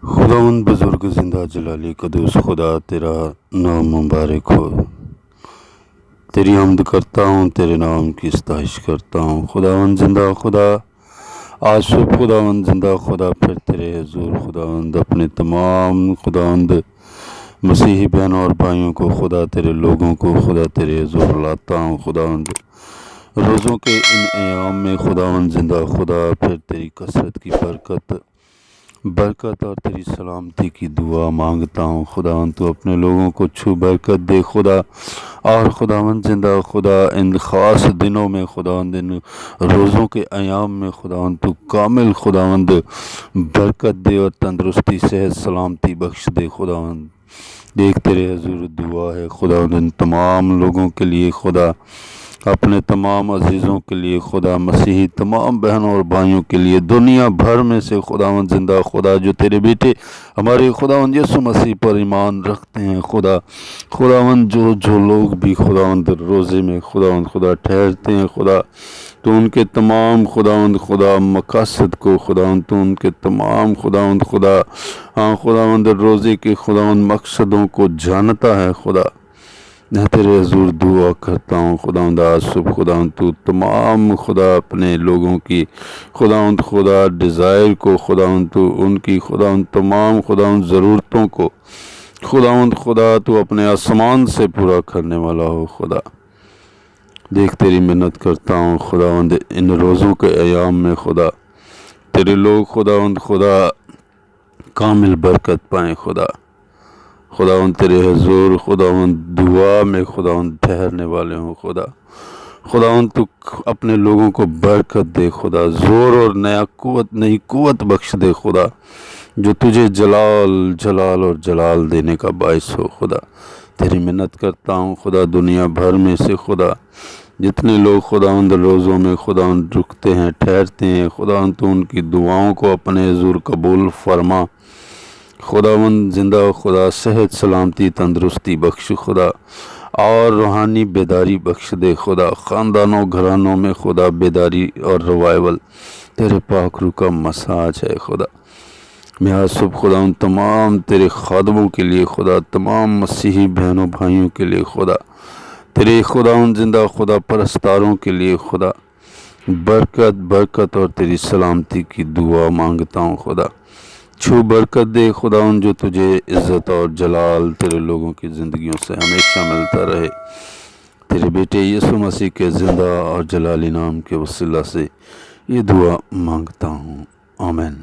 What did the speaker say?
خداوند بزرگ زندہ جلالی قدوس خدا، تیرا نام مبارک ہو۔ تیری حمد کرتا ہوں، تیرے نام کی ستائش کرتا ہوں۔ خداوند زندہ خدا، آج صبح خداوند زندہ خدا پھر تیرے حضور خداوند اپنے تمام خداوند مسیحی بہنوں اور بھائیوں کو، خدا تیرے لوگوں کو خدا تیرے حضور لاتا ہوں۔ خداوند روزوں کے ان ایام میں خداوند زندہ خدا پھر تیری کثرت کی برکت اور تیری سلامتی کی دعا مانگتا ہوں۔ خداوند تو اپنے لوگوں کو چھو برکت دے خدا، اور خداوند زندہ خدا ان خاص دنوں میں خداوند ان روزوں کے ایام میں خداوند تو کامل خداوند برکت دے اور تندرستی صحت سلامتی بخش دے۔ خداوند دیکھ تیرے حضور دعا ہے خداوند ان تمام لوگوں کے لیے، خدا اپنے تمام عزیزوں کے لیے، خدا مسیحی تمام بہنوں اور بھائیوں کے لیے، دنیا بھر میں سے خداوند زندہ خدا جو تیرے بیٹے ہمارے خداوند یسوع مسیح پر ایمان رکھتے ہیں، خداوند جو لوگ بھی خداوند روزے میں خداوند خدا ٹھہرتے ہیں، خدا تو ان کے تمام خداوند خدا مقاصد کو خداوند تو ان کے تمام خداوند خداوند روزے کے خداوند مقصدوں کو جانتا ہے۔ خدا میں تیرے حضور دعا کرتا ہوں خداوند آج صبح خداوند تو تمام خدا اپنے لوگوں کی خداوند خدا ڈیزائر کو خداوند تو ان کی خداوند تمام خداوند ضرورتوں کو خداوند خدا تو اپنے آسمان سے پورا کرنے والا ہو۔ خدا دیکھ تیری منت کرتا ہوں خداوند ان روزوں کے ایام میں، خدا تیرے لوگ خداوند خدا کامل برکت پائیں۔ خداوند تیرے حضور خداوند دعا میں خداوند ٹھہرنے والے ہوں۔ خداوند تو اپنے لوگوں کو برکت دے، خدا زور اور نئی قوت بخش دے، خدا جو تجھے جلال اور جلال دینے کا باعث ہو۔ خدا تیری منت کرتا ہوں خدا دنیا بھر میں سے خدا جتنے لوگ خداوند روزوں میں خداوند رکتے ہیں ٹھہرتے ہیں، خداوند تو ان کی دعاؤں کو اپنے حضور قبول فرما۔ خداوند زندہ خدا صحت سلامتی تندرستی بخش خدا، اور روحانی بیداری بخش دے خدا، خاندانوں گھرانوں میں خدا بیداری اور ریوائول تیرے پاک روح کا مساج ہے۔ خدا میں آج صبح خداوند تمام تیرے خادموں کے لیے، خدا تمام مسیحی بہنوں بھائیوں کے لیے، خدا تیرے خداوند زندہ خدا پرستاروں کے لیے، خدا برکت اور تیری سلامتی کی دعا مانگتا ہوں۔ خدا چھو برکت دے خداوند جو تجھے عزت اور جلال تیرے لوگوں کی زندگیوں سے ہمیشہ ملتا رہے، تیرے بیٹے یسوع مسیح کے زندہ اور جلالی نام کے وسیلہ سے یہ دعا مانگتا ہوں، آمین۔